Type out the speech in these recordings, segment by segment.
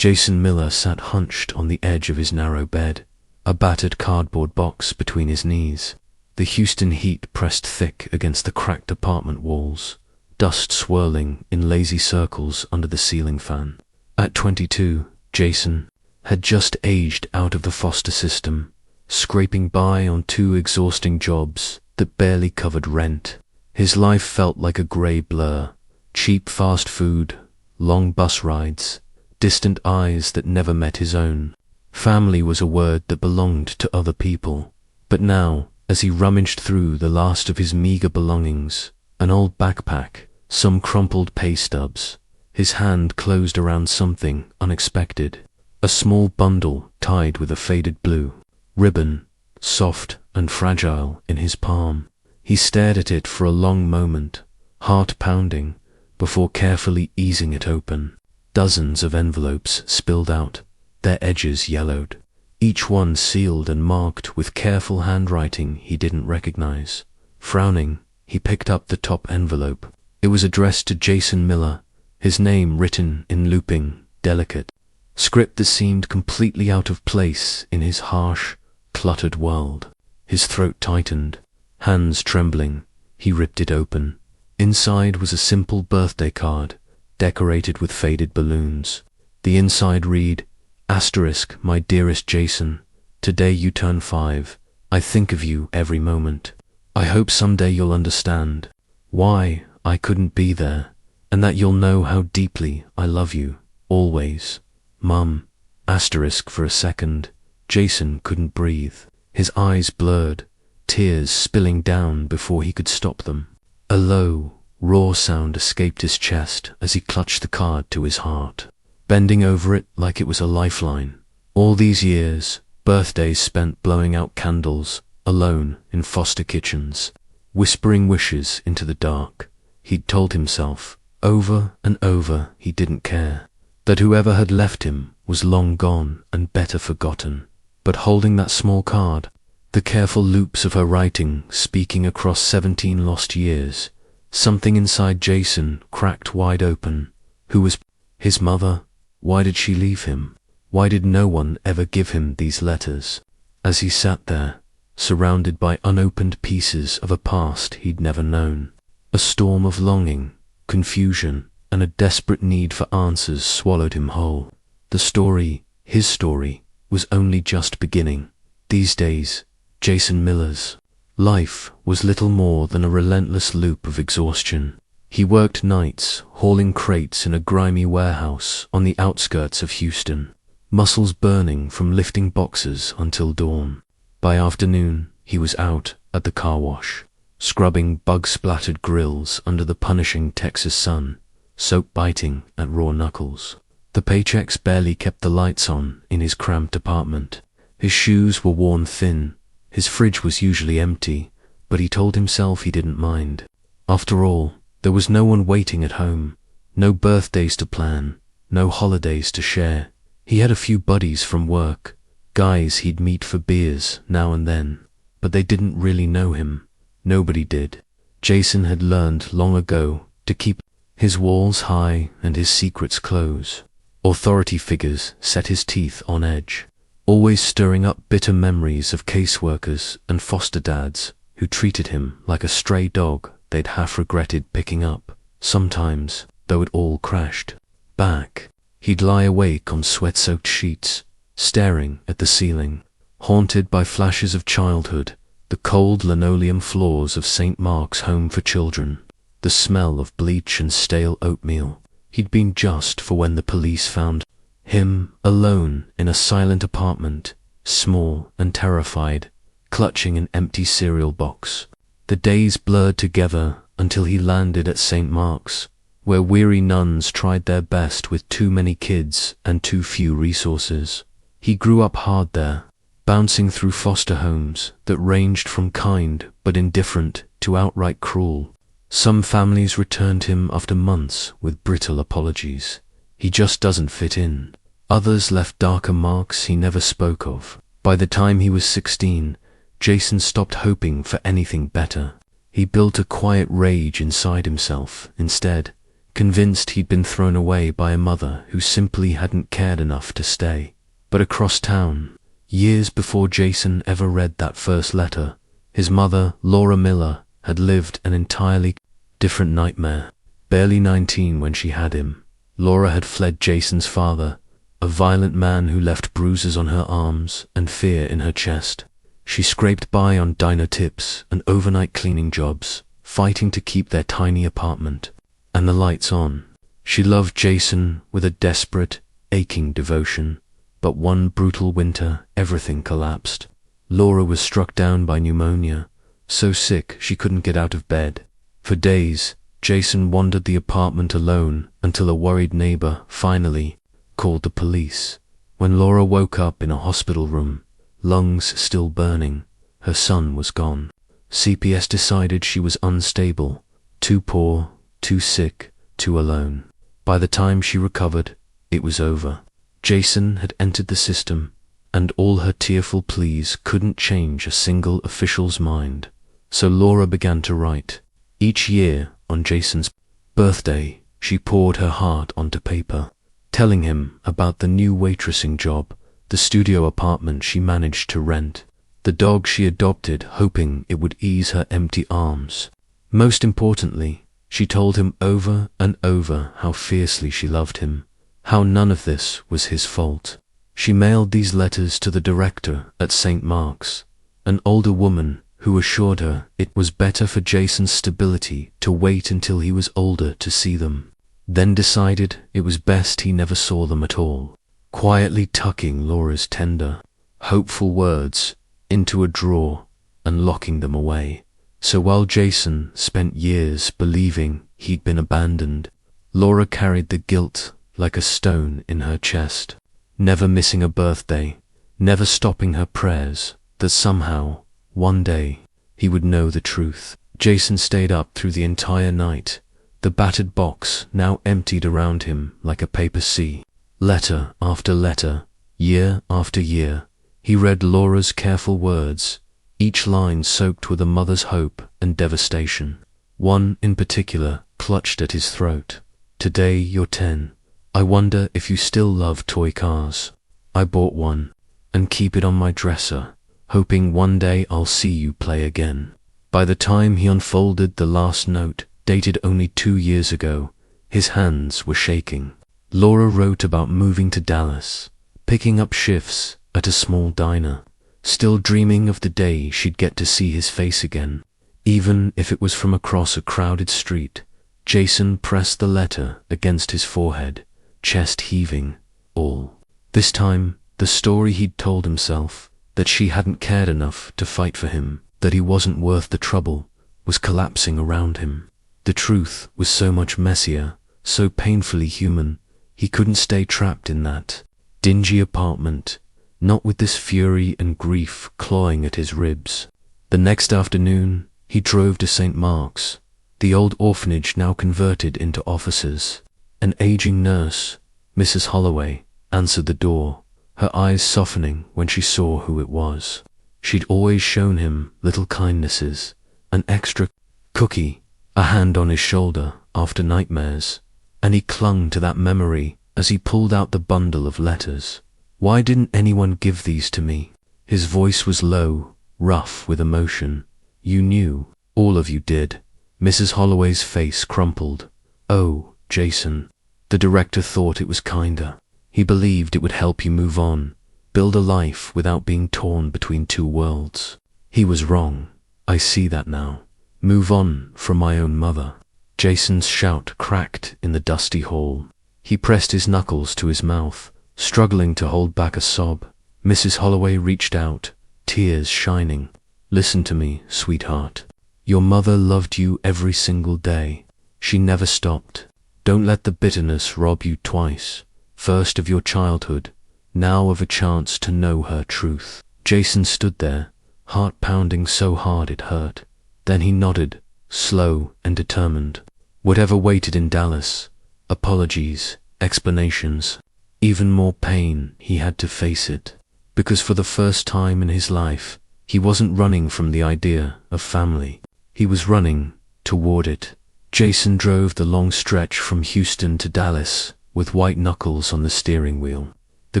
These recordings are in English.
Jason Miller sat hunched on the edge of his narrow bed, a battered cardboard box between his knees. The Houston heat pressed thick against the cracked apartment walls, dust swirling in lazy circles under the ceiling fan. At 22, Jason had just aged out of the foster system, scraping by on 2 exhausting jobs that barely covered rent. His life felt like a grey blur: cheap fast food, long bus rides, distant eyes that never met his own. Family was a word that belonged to other people, but now, as he rummaged through the last of his meager belongings, an old backpack, some crumpled pay stubs, his hand closed around something unexpected: a small bundle tied with a faded blue ribbon, soft and fragile in his palm. He stared at it for a long moment, heart pounding, before carefully easing it open. Dozens of envelopes spilled out, their edges yellowed, each one sealed and marked with careful handwriting he didn't recognize. Frowning, he picked up the top envelope. It was addressed to Jason Miller, his name written in looping, delicate script that seemed completely out of place in his harsh, cluttered world. His throat tightened. Hands trembling, he ripped it open. Inside was a simple birthday card, decorated with faded balloons. The inside read, "Asterisk, my dearest Jason, today you turn 5. I think of you every moment. I hope someday you'll understand why I couldn't be there, and that you'll know how deeply I love you, always. Mum." Asterisk. For a second, Jason couldn't breathe. His eyes blurred, tears spilling down before he could stop them. A low, raw sound escaped his chest as he clutched the card to his heart, bending over it like it was a lifeline. All these years, birthdays spent blowing out candles, alone in foster kitchens, whispering wishes into the dark. He'd told himself, over and over, he didn't care, that whoever had left him was long gone and better forgotten. But holding that small card, the careful loops of her writing speaking across 17 lost years, something inside Jason cracked wide open. Who was his mother? Why did she leave him? Why did no one ever give him these letters? As he sat there, surrounded by unopened pieces of a past he'd never known, a storm of longing, confusion, and a desperate need for answers swallowed him whole. The story, his story, was only just beginning. These days, Jason Miller's life was little more than a relentless loop of exhaustion. He worked nights, hauling crates in a grimy warehouse on the outskirts of Houston, muscles burning from lifting boxes until dawn. By afternoon, he was out at the car wash, scrubbing bug-splattered grills under the punishing Texas sun, soap biting at raw knuckles. The paychecks barely kept the lights on in his cramped apartment. His shoes were worn thin. His fridge was usually empty, but he told himself he didn't mind. After all, there was no one waiting at home, no birthdays to plan, no holidays to share. He had a few buddies from work, guys he'd meet for beers now and then, but they didn't really know him. Nobody did. Jason had learned long ago to keep his walls high and his secrets close. Authority figures set his teeth on edge, always stirring up bitter memories of caseworkers and foster dads who treated him like a stray dog they'd half regretted picking up. Sometimes, though it all crashed back, he'd lie awake on sweat-soaked sheets, staring at the ceiling, haunted by flashes of childhood, the cold linoleum floors of St. Mark's Home for Children, the smell of bleach and stale oatmeal. He'd been just for when the police found him alone in a silent apartment, small and terrified, clutching an empty cereal box. The days blurred together until he landed at St. Mark's, where weary nuns tried their best with too many kids and too few resources. He grew up hard there, bouncing through foster homes that ranged from kind but indifferent to outright cruel. Some families returned him after months with brittle apologies. He just doesn't fit in. Others left darker marks he never spoke of. By the time he was 16, Jason stopped hoping for anything better. He built a quiet rage inside himself. Instead, convinced he'd been thrown away by a mother who simply hadn't cared enough to stay. But across town, years before Jason ever read that first letter, his mother, Laura Miller, had lived an entirely different nightmare. Barely 19 when she had him, Laura had fled Jason's father, a violent man who left bruises on her arms and fear in her chest. She scraped by on dino tips and overnight cleaning jobs, fighting to keep their tiny apartment and the lights on. She loved Jason with a desperate, aching devotion, but one brutal winter, everything collapsed. Laura was struck down by pneumonia, so sick she couldn't get out of bed. For days, Jason wandered the apartment alone until a worried neighbor finally called the police. When Laura woke up in a hospital room, lungs still burning, her son was gone. CPS decided she was unstable, too poor, too sick, too alone. By the time she recovered, it was over. Jason had entered the system, and all her tearful pleas couldn't change a single official's mind. So Laura began to write. Each year, on Jason's birthday, she poured her heart onto paper, telling him about the new waitressing job, the studio apartment she managed to rent, the dog she adopted, hoping it would ease her empty arms. Most importantly, she told him over and over how fiercely she loved him, how none of this was his fault. She mailed these letters to the director at St. Mark's, an older woman who assured her it was better for Jason's stability to wait until he was older to see them, then decided it was best he never saw them at all, quietly tucking Laura's tender, hopeful words into a drawer and locking them away. So while Jason spent years believing he'd been abandoned, Laura carried the guilt like a stone in her chest, never missing a birthday, never stopping her prayers that somehow, one day, he would know the truth. Jason stayed up through the entire night, the battered box now emptied around him like a paper sea. Letter after letter, year after year, he read Laura's careful words, each line soaked with a mother's hope and devastation. One in particular clutched at his throat. Today you're 10. I wonder if you still love toy cars. I bought one and keep it on my dresser, hoping one day I'll see you play again. By the time he unfolded the last note, dated only 2 years ago, his hands were shaking. Laura wrote about moving to Dallas, picking up shifts at a small diner, still dreaming of the day she'd get to see his face again. Even if it was from across a crowded street, Jason pressed the letter against his forehead, chest heaving, all. This time, the story he'd told himself, that she hadn't cared enough to fight for him, that he wasn't worth the trouble, was collapsing around him. The truth was so much messier, so painfully human. He couldn't stay trapped in that dingy apartment, not with this fury and grief clawing at his ribs. The next afternoon, he drove to St. Mark's, the old orphanage now converted into offices. An aging nurse, Mrs. Holloway, answered the door, her eyes softening when she saw who it was. She'd always shown him little kindnesses, an extra cookie, a hand on his shoulder after nightmares, and he clung to that memory as he pulled out the bundle of letters. Why didn't anyone give these to me? His voice was low, rough with emotion. You knew, all of you did. Mrs. Holloway's face crumpled. Oh, Jason. The director thought it was kinder. He believed it would help you move on, build a life without being torn between two worlds. He was wrong. I see that now. Move on from my own mother. Jason's shout cracked in the dusty hall. He pressed his knuckles to his mouth, struggling to hold back a sob. Mrs. Holloway reached out, tears shining. Listen to me, sweetheart. Your mother loved you every single day. She never stopped. Don't let the bitterness rob you twice. First of your childhood, now of a chance to know her truth. Jason stood there, heart pounding so hard it hurt. Then he nodded, slow and determined. Whatever waited in Dallas, apologies, explanations, even more pain, he had to face it. Because for the first time in his life, he wasn't running from the idea of family. He was running toward it, Jason drove the long stretch from Houston to Dallas with white knuckles on the steering wheel, the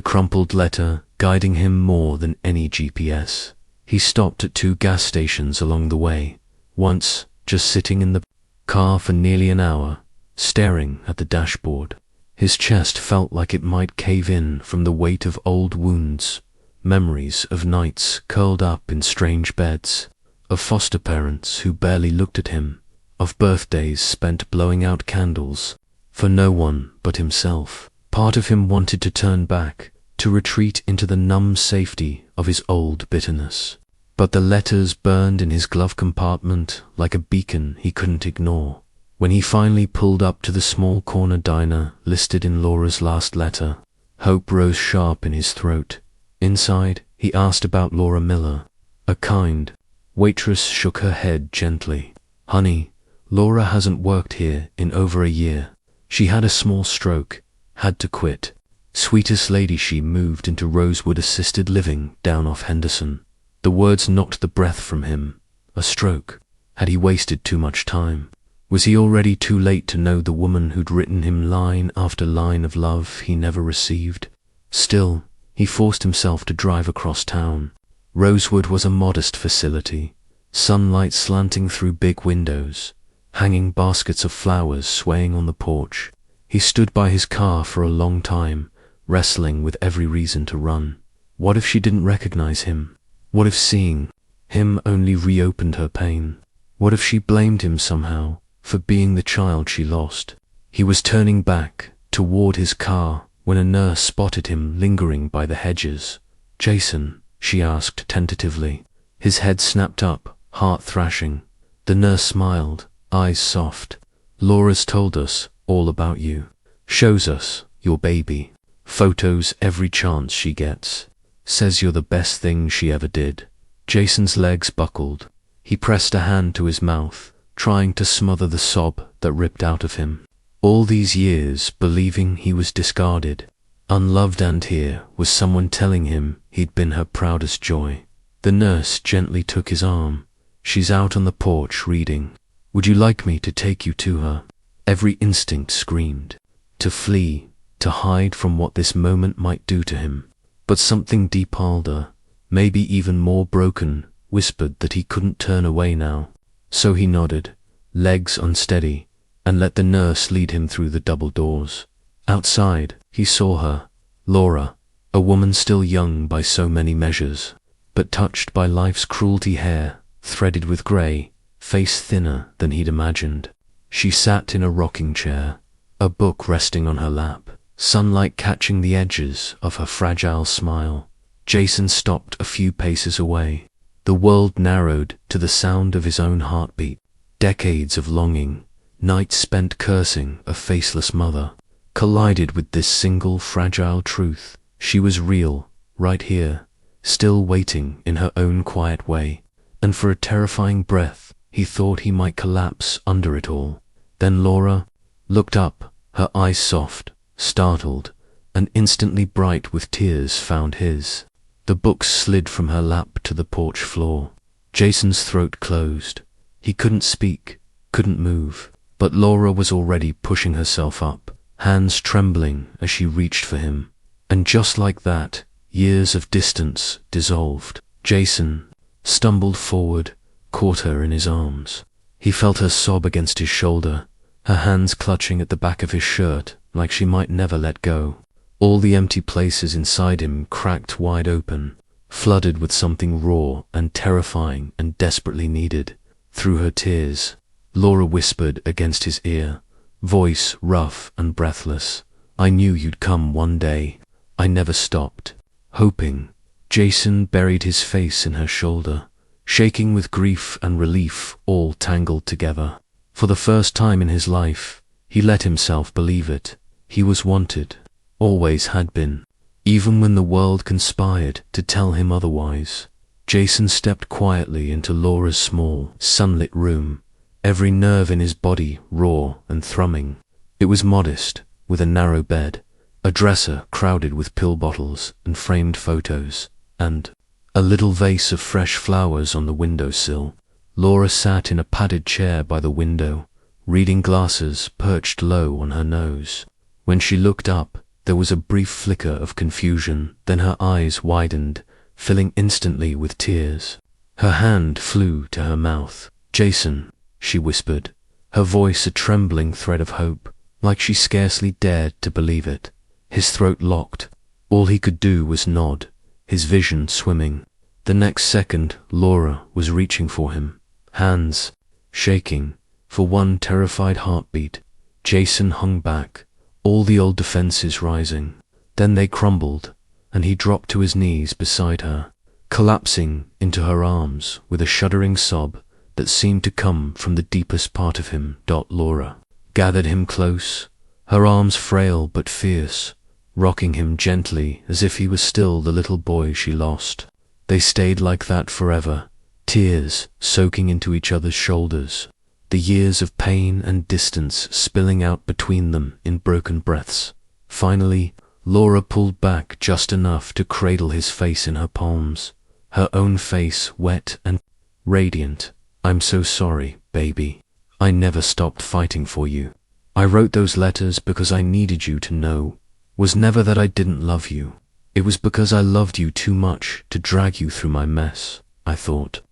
crumpled letter guiding him more than any GPS. He stopped at 2 gas stations along the way, once just sitting in the car for nearly an hour, staring at the dashboard. His chest felt like it might cave in from the weight of old wounds, memories of nights curled up in strange beds, of foster parents who barely looked at him, of birthdays spent blowing out candles for no one but himself. Part of him wanted to turn back, to retreat into the numb safety of his old bitterness. But the letters burned in his glove compartment like a beacon he couldn't ignore. When he finally pulled up to the small corner diner listed in Laura's last letter, hope rose sharp in his throat. Inside, he asked about Laura Miller. A kind waitress shook her head gently. "Honey, Laura hasn't worked here in over a year. She had a small stroke, had to quit. Sweetest lady, she moved into Rosewood Assisted Living down off Henderson." The words knocked the breath from him. A stroke. Had he wasted too much time? Was he already too late to know the woman who'd written him line after line of love he never received? Still, he forced himself to drive across town. Rosewood was a modest facility, sunlight slanting through big windows, hanging baskets of flowers swaying on the porch. He stood by his car for a long time, wrestling with every reason to run. What if she didn't recognize him? What if seeing him only reopened her pain? What if she blamed him somehow for being the child she lost? He was turning back toward his car when a nurse spotted him lingering by the hedges. "Jason?" she asked tentatively. His head snapped up, heart thrashing. The nurse smiled, eyes soft. "Laura's told us all about you. Shows us your baby. Photos every chance she gets. Says you're the best thing she ever did." Jason's legs buckled. He pressed a hand to his mouth, trying to smother the sob that ripped out of him. All these years believing he was discarded, unloved, and here was someone telling him he'd been her proudest joy. The nurse gently took his arm. "She's out on the porch reading. Would you like me to take you to her?" Every instinct screamed. To flee, to hide from what this moment might do to him. But something deep older, maybe even more broken, whispered that he couldn't turn away now. So he nodded, legs unsteady, and let the nurse lead him through the double doors. Outside, he saw her, Laura, a woman still young by so many measures, but touched by life's cruelty, hair threaded with grey, face thinner than he'd imagined. She sat in a rocking chair, a book resting on her lap, sunlight catching the edges of her fragile smile. Jason stopped a few paces away. The world narrowed to the sound of his own heartbeat. Decades of longing, nights spent cursing a faceless mother, collided with this single fragile truth. She was real, right here, still waiting in her own quiet way. And for a terrifying breath, he thought he might collapse under it all. Then Laura looked up, her eyes soft, startled, and instantly bright with tears found his. The books slid from her lap to the porch floor. Jason's throat closed. He couldn't speak, couldn't move, but Laura was already pushing herself up, hands trembling as she reached for him. And just like that, years of distance dissolved. Jason stumbled forward, caught her in his arms. He felt her sob against his shoulder, her hands clutching at the back of his shirt like she might never let go. All the empty places inside him cracked wide open, flooded with something raw and terrifying and desperately needed. Through her tears, Laura whispered against his ear, voice rough and breathless, "I knew you'd come one day. I never stopped, hoping." Jason buried his face in her shoulder, shaking with grief and relief all tangled together. For the first time in his life, he let himself believe it. He was wanted, always had been, even when the world conspired to tell him otherwise. Jason stepped quietly into Laura's small, sunlit room, every nerve in his body raw and thrumming. It was modest, with a narrow bed, a dresser crowded with pill bottles and framed photos, and a little vase of fresh flowers on the windowsill. Laura sat in a padded chair by the window, reading glasses perched low on her nose. When she looked up, there was a brief flicker of confusion, then her eyes widened, filling instantly with tears. Her hand flew to her mouth. "Jason," she whispered, her voice a trembling thread of hope, like she scarcely dared to believe it. His throat locked. All he could do was nod, his vision swimming. The next second, Laura was reaching for him, hands shaking. For one terrified heartbeat, Jason hung back, all the old defenses rising. Then they crumbled, and he dropped to his knees beside her, collapsing into her arms with a shuddering sob that seemed to come from the deepest part of him. Laura gathered him close, her arms frail but fierce, rocking him gently as if he was still the little boy she lost. They stayed like that forever, tears soaking into each other's shoulders, the years of pain and distance spilling out between them in broken breaths. Finally, Laura pulled back just enough to cradle his face in her palms, her own face wet and radiant. "I'm so sorry, baby. I never stopped fighting for you. I wrote those letters because I needed you to know. Was never that I didn't love you. It was because I loved you too much to drag you through my mess. I thought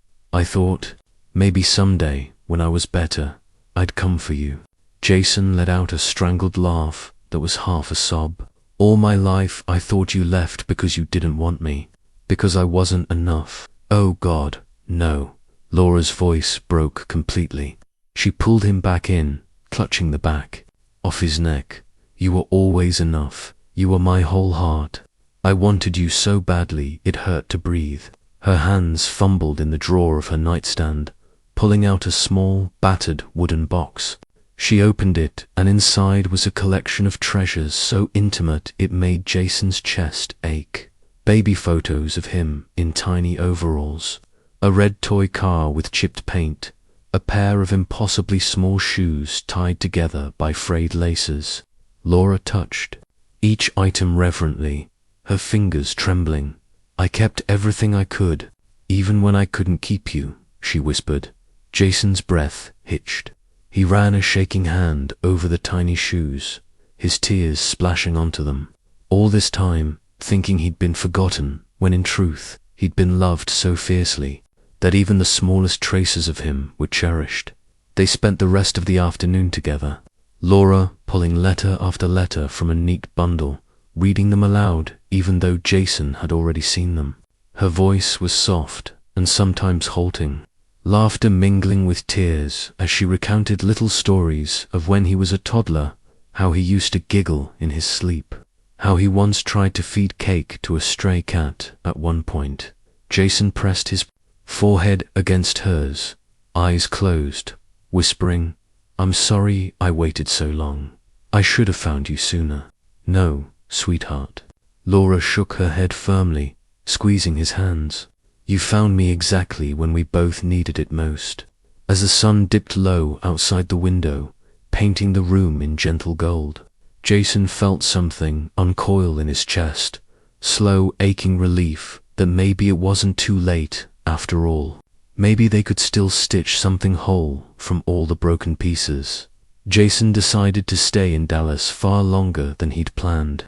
maybe someday, when I was better, I'd come for you." Jason let out a strangled laugh that was half a sob. "All my life I thought you left because you didn't want me, because I wasn't enough." "Oh God, no." Laura's voice broke completely. She pulled him back in, clutching the back off his neck. "You were always enough. You were my whole heart. I wanted you so badly it hurt to breathe." Her hands fumbled in the drawer of her nightstand, pulling out a small, battered wooden box. She opened it, and inside was a collection of treasures so intimate it made Jason's chest ache. Baby photos of him in tiny overalls, a red toy car with chipped paint, a pair of impossibly small shoes tied together by frayed laces. Laura touched each item reverently, her fingers trembling. "I kept everything I could, even when I couldn't keep you," she whispered. Jason's breath hitched. He ran a shaking hand over the tiny shoes, his tears splashing onto them. All this time, thinking he'd been forgotten, when in truth, he'd been loved so fiercely that even the smallest traces of him were cherished. They spent the rest of the afternoon together, Laura pulling letter after letter from a neat bundle, reading them aloud even though Jason had already seen them. Her voice was soft and sometimes halting, laughter mingling with tears as she recounted little stories of when he was a toddler, how he used to giggle in his sleep, how he once tried to feed cake to a stray cat at one point. Jason pressed his forehead against hers, eyes closed, whispering, "I'm sorry I waited so long. I should have found you sooner." "No, sweetheart." Laura shook her head firmly, squeezing his hands. "You found me exactly when we both needed it most." As the sun dipped low outside the window, painting the room in gentle gold, Jason felt something uncoil in his chest, slow aching relief that maybe it wasn't too late after all. Maybe they could still stitch something whole from all the broken pieces. Jason decided to stay in Dallas far longer than he'd planned.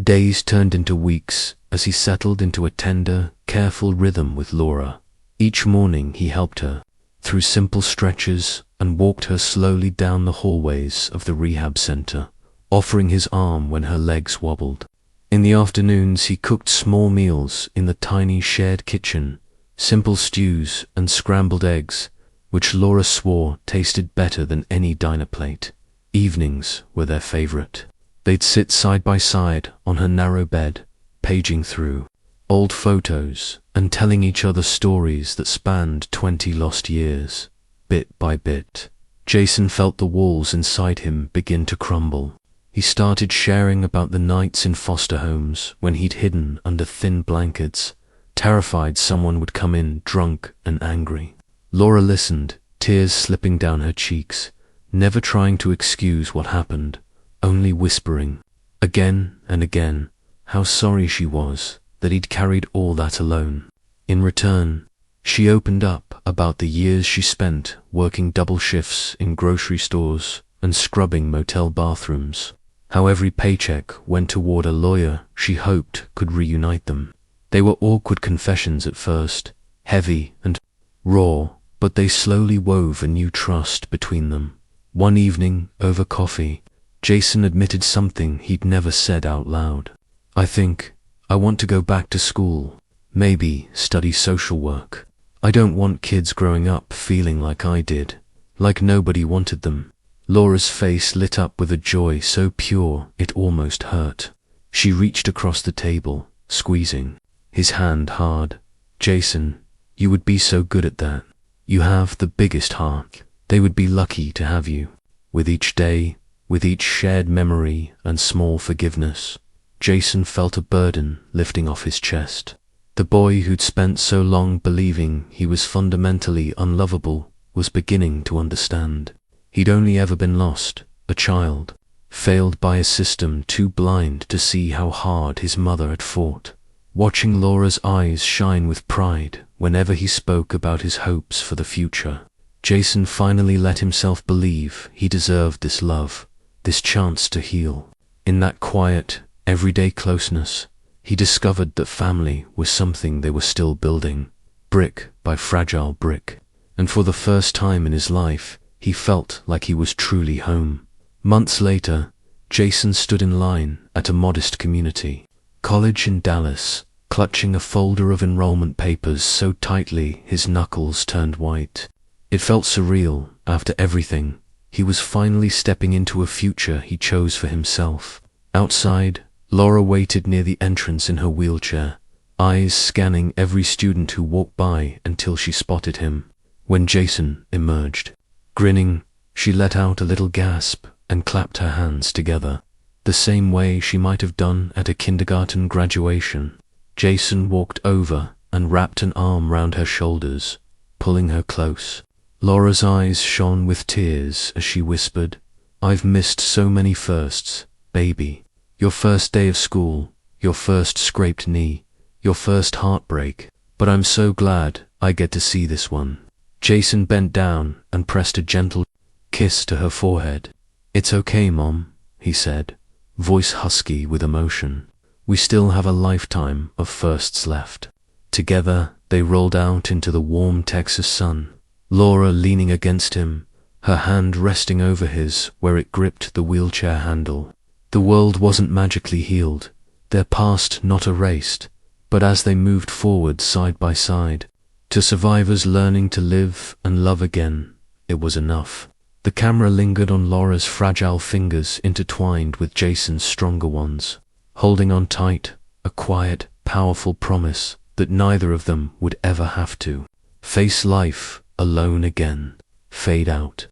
Days turned into weeks as he settled into a tender, careful rhythm with Laura. Each morning he helped her through simple stretches and walked her slowly down the hallways of the rehab center, offering his arm when her legs wobbled. In the afternoons he cooked small meals in the tiny shared kitchen, simple stews and scrambled eggs, which Laura swore tasted better than any diner plate. Evenings were their favorite. They'd sit side by side on her narrow bed, paging through old photos and telling each other stories that spanned 20 lost years. Bit by bit, Jason felt the walls inside him begin to crumble. He started sharing about the nights in foster homes when he'd hidden under thin blankets, terrified someone would come in drunk and angry. Laura listened, tears slipping down her cheeks, never trying to excuse what happened, only whispering, again and again, how sorry she was that he'd carried all that alone. In return, she opened up about the years she spent working double shifts in grocery stores and scrubbing motel bathrooms. How every paycheck went toward a lawyer she hoped could reunite them. They were awkward confessions at first, heavy and raw, but they slowly wove a new trust between them. One evening, over coffee, Jason admitted something he'd never said out loud. "I think I want to go back to school, maybe study social work. I don't want kids growing up feeling like I did, like nobody wanted them." Laura's face lit up with a joy so pure it almost hurt. She reached across the table, squeezing his hand hard. "Jason, you would be so good at that. You have the biggest heart. They would be lucky to have you." With each day, with each shared memory and small forgiveness, Jason felt a burden lifting off his chest. The boy who'd spent so long believing he was fundamentally unlovable was beginning to understand. He'd only ever been lost, a child, failed by a system too blind to see how hard his mother had fought. Watching Laura's eyes shine with pride whenever he spoke about his hopes for the future, Jason finally let himself believe he deserved this love, this chance to heal. In that quiet, everyday closeness, he discovered that family was something they were still building, brick by fragile brick. And for the first time in his life, he felt like he was truly home. Months later, Jason stood in line at a modest community college in Dallas, clutching a folder of enrollment papers so tightly his knuckles turned white. It felt surreal. After everything, he was finally stepping into a future he chose for himself. Outside, Laura waited near the entrance in her wheelchair, eyes scanning every student who walked by until she spotted him. When Jason emerged, grinning, she let out a little gasp and clapped her hands together, the same way she might have done at a kindergarten graduation. Jason walked over and wrapped an arm round her shoulders, pulling her close. Laura's eyes shone with tears as she whispered, "I've missed so many firsts, baby. Your first day of school, your first scraped knee, your first heartbreak, but I'm so glad I get to see this one." Jason bent down and pressed a gentle kiss to her forehead. "It's okay, Mom," he said, voice husky with emotion. "We still have a lifetime of firsts left." Together, they rolled out into the warm Texas sun, Laura leaning against him, her hand resting over his where it gripped the wheelchair handle. The world wasn't magically healed, their past not erased, but as they moved forward side by side, to survivors learning to live and love again, it was enough. The camera lingered on Laura's fragile fingers intertwined with Jason's stronger ones, holding on tight, a quiet, powerful promise that neither of them would ever have to face life alone again. Fade out.